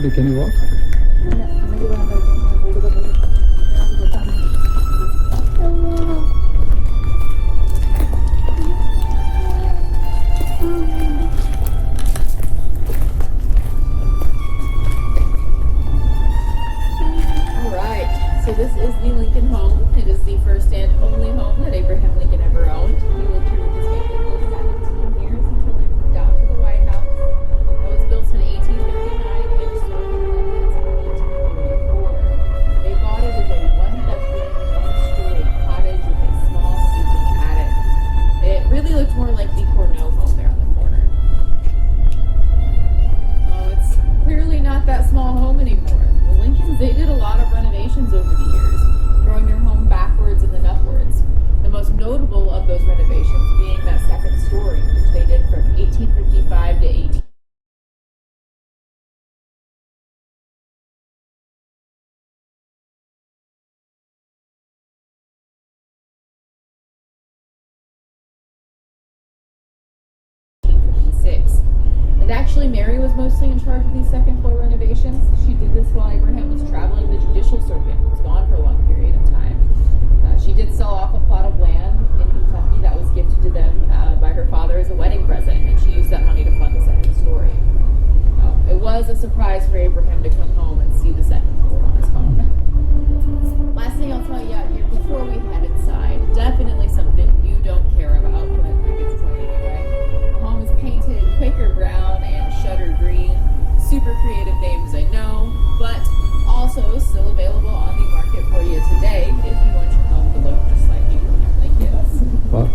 Woody, can you walk? So this is the Lincoln home. It is the first and only home that Abraham Lincoln ever owned. He lived here with his family for 17 years until they moved out to the White House. It was built in 1839 and sold in 1844. They bought it as a one-bedroom, one-story cottage with a small sleeping attic. It really looked more like the Cornell home there on the corner. Oh, it's clearly not that small home anymore. The Lincolns, they did a lot of renovations over the years, growing their home backwards and then upwards. The most notable of those renovations being that second story, which they did from 1855 to 1856. And actually, Mary was mostly in charge of these second floor renovations. She did this while Abraham was traveling the judicial circuit. He was gone for a long period of time. She did sell off a plot of land in Kentucky that was gifted to them by her father as a wedding present, and she used that money to fund the second story. It was a surprise for Abraham to come home and see the second floor on his home. Last thing I'll tell you out here before we head inside, definitely something you don't care about, but I get to tell you anyway. The home is painted Quaker brown and shutter green. Super creative names, I know, but also still available on the market for you today if you want your home to look just like Lincoln's. What? The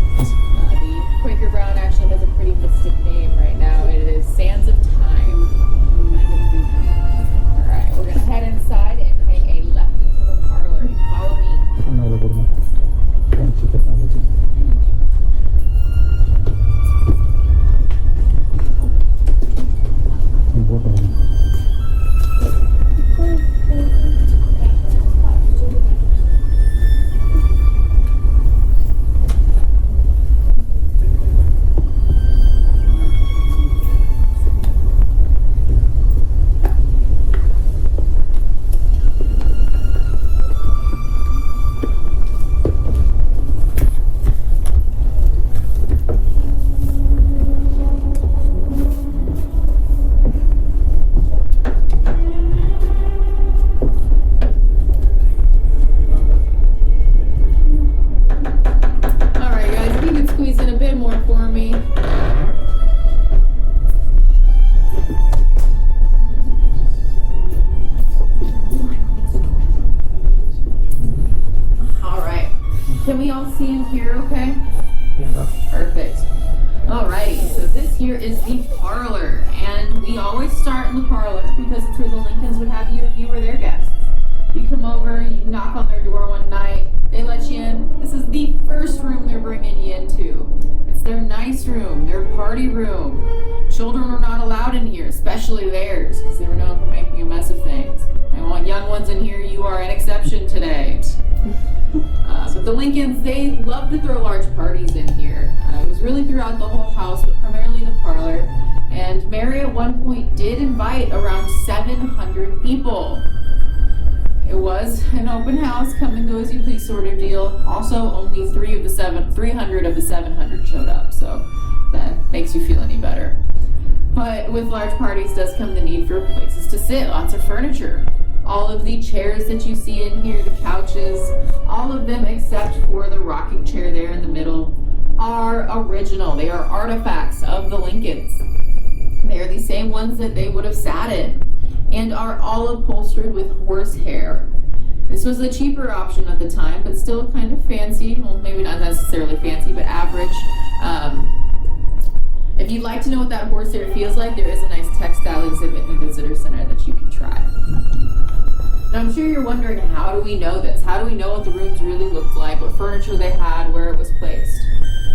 Quaker brown actually has a pretty mystic name right now. It is Sands of Time. Alright, we're going to head inside and take a left into the parlor. Follow me. Another one. Fancy technology. And water. Can we all see and hear okay? Yeah. Perfect. Alrighty, so this here is the parlor, and we always start in the parlor because it's where the Lincolns would have you if you were their guests. You come over, you knock on their door one night, they let you in. This is the first room they're bringing you into. It's their nice room, their party room. Children were not allowed in here, especially theirs, because they were known for making a mess of things. I want young ones in here, you are an exception today. But the Lincolns, they love to throw large parties in here. It was really throughout the whole house, but primarily the parlor. And Mary at one point did invite around 700 people. It was an open house, come and go as you please sort of deal. Also, only 300 of the 700 showed up, so that makes you feel any better. But with large parties does come the need for places to sit, lots of furniture. All of the chairs that you see in here, the couches, all of them except for the rocking chair there in the middle are original. They are artifacts of the Lincolns. They are the same ones that they would have sat in and are all upholstered with horsehair. This was a cheaper option at the time, but still kind of fancy. Well, maybe not necessarily fancy, but average. If you'd like to know what that horsehair feels like, there is a nice textile exhibit in the visitor center that you can try. Now, I'm sure you're wondering, how do we know this? How do we know what the rooms really looked like, what furniture they had, where it was placed?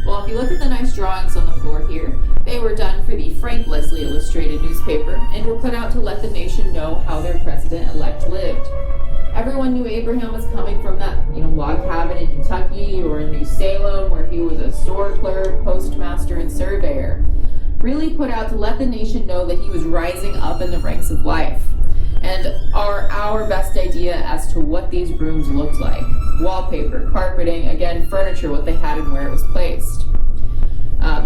Well, if you look at the nice drawings on the floor here, they were done for the Frank Leslie Illustrated newspaper and were put out to let the nation know how their president-elect lived. Everyone knew Abraham was coming from that, log cabin in Kentucky or in New Salem, where he was a store clerk, postmaster, and surveyor. Really put out to let the nation know that he was rising up in the ranks of life. and are our best idea as to what these rooms looked like. Wallpaper, carpeting, again, furniture, what they had and where it was placed.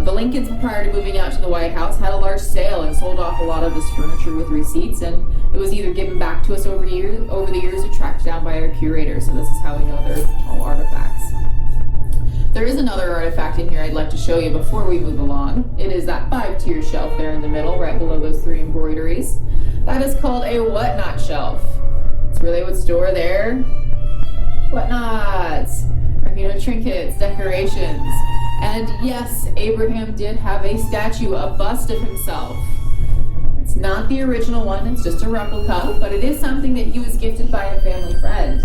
The Lincolns, prior to moving out to the White House, had a large sale and sold off a lot of this furniture with receipts, and it was either given back to us over the years or tracked down by our curator, so this is how we know they're all artifacts. There is another artifact in here I'd like to show you before we move along. It is that 5-tier shelf there in the middle, right below those 3 embroideries. That is called a whatnot shelf. It's where they would store their whatnots, or trinkets, decorations. And yes, Abraham did have a statue, a bust of himself. It's not the original one, it's just a replica, but it is something that he was gifted by a family friend.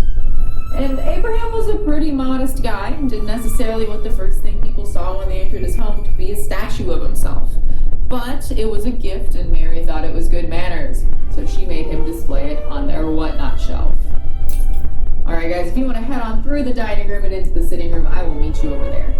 And Abraham was a pretty modest guy and didn't necessarily want the first thing people saw when they entered his home to be a statue of himself. But it was a gift and Mary thought it was good manners, so she made him display it on their whatnot shelf. Alright guys, if you want to head on through the dining room and into the sitting room, I will meet you over there.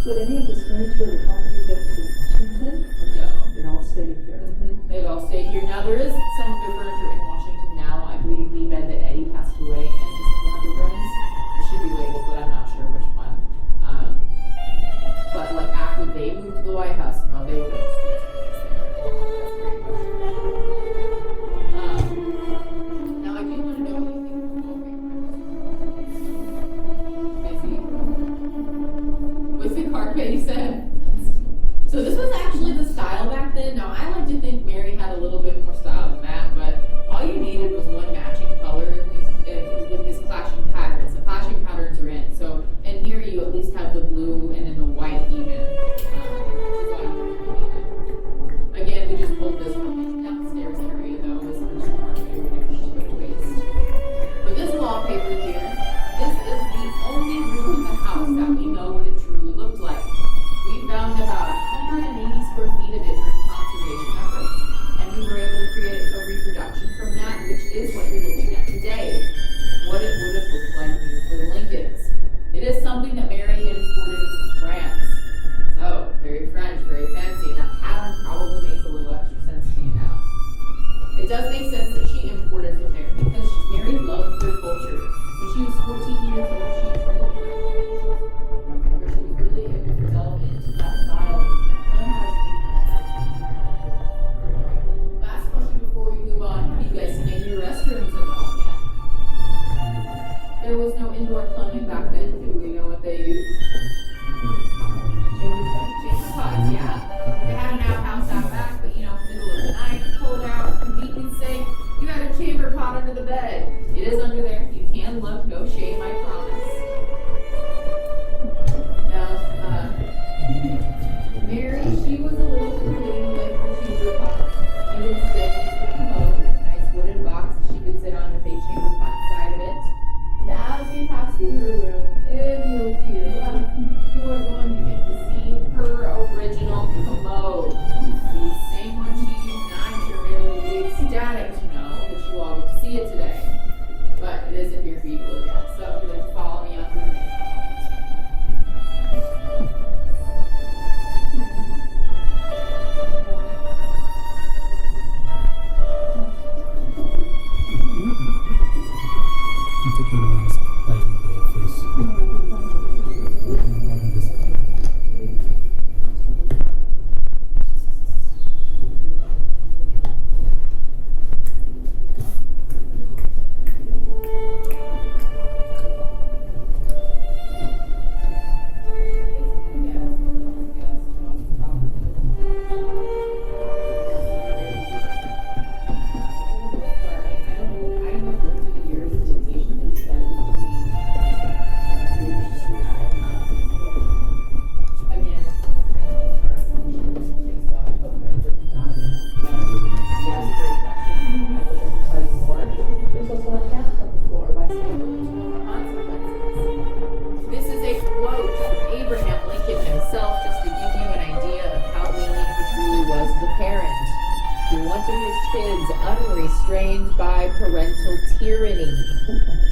Would any of this furniture accompany them to Washington? No. It all stayed here. It all stayed here. Now there is some of their furniture in Washington now. I believe the bed that Eddie passed away in is in one of the rooms. It should be labeled, but I'm not sure which one. But like after they moved to the White House, no, they were just now I do want to know what you think of the carpet, you said? So this was actually the style back then. Now I like to think No shame, I promise. Now, Mary, she was a little frustrated with her chamber pot, and instead used the commode, a nice wooden box she could sit on with a chamber pot inside of it. And as you pass through her room, if you look to your left, you are going to get to see her original commode. The same one she used, and I'm sure Mary will be ecstatic to know that you all get to see it today. But it isn't here for you to look at, so if you'd like to follow me onto the next I'm taking the mask, hiding the face. I'm having this. There's also a cat on the floor by This is a quote from Abraham Lincoln himself, just to give you an idea of how lenient he truly was as a parent. He wanted his kids unrestrained by parental tyranny.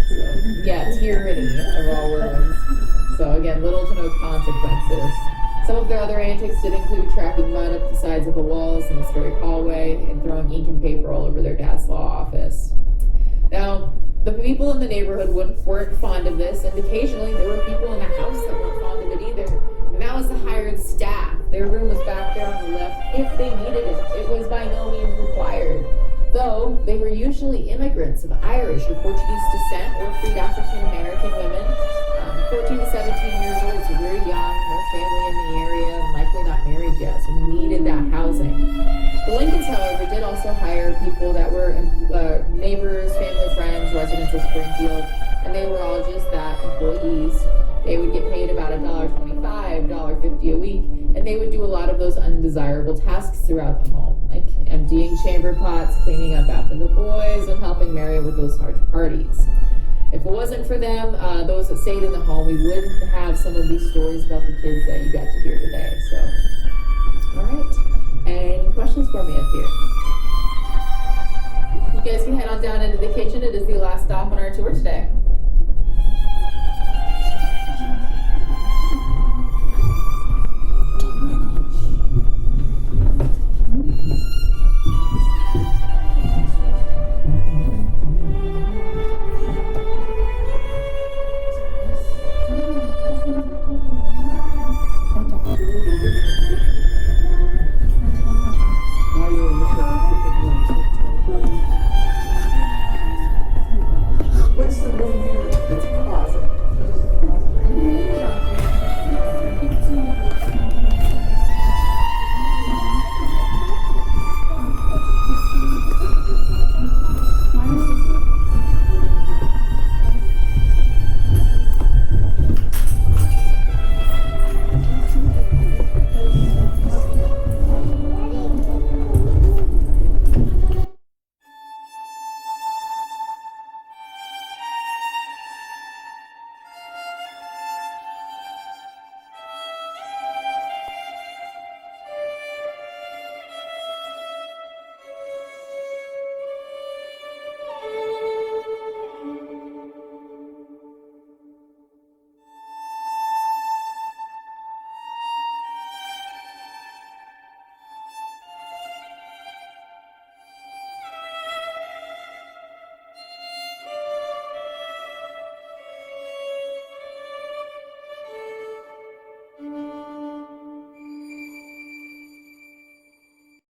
So, yeah, tyranny of all words. So again, little to no consequences. Some of their other antics did include tracking mud up the sides of the walls in this very hallway and throwing ink and paper all over their dad's law office. Now, the people in the neighborhood weren't fond of this, and occasionally there were people in the house that weren't fond of it either. And that was the hired staff. Their room was back there on the left if they needed it. It was by no means required. Though they were usually immigrants of Irish or Portuguese descent or freed African American women, 14 to 17 years old, so very young, no family in the area, and likely not married yet, so needed that housing. The Lincolns, however, did also hire people that were neighbors, family, friends, residents of Springfield, and they were all just that, employees. They would get paid about $1.25, $1.50 a week, and they would do a lot of those undesirable tasks throughout the home, like emptying chamber pots, cleaning up after the boys, and helping Mary with those large parties. If it wasn't for them, those that stayed in the home, we wouldn't have some of these stories about the kids that you got to hear today. So, all right. Any questions for me up here? You guys can head on down into the kitchen. It is the last stop on our tour today.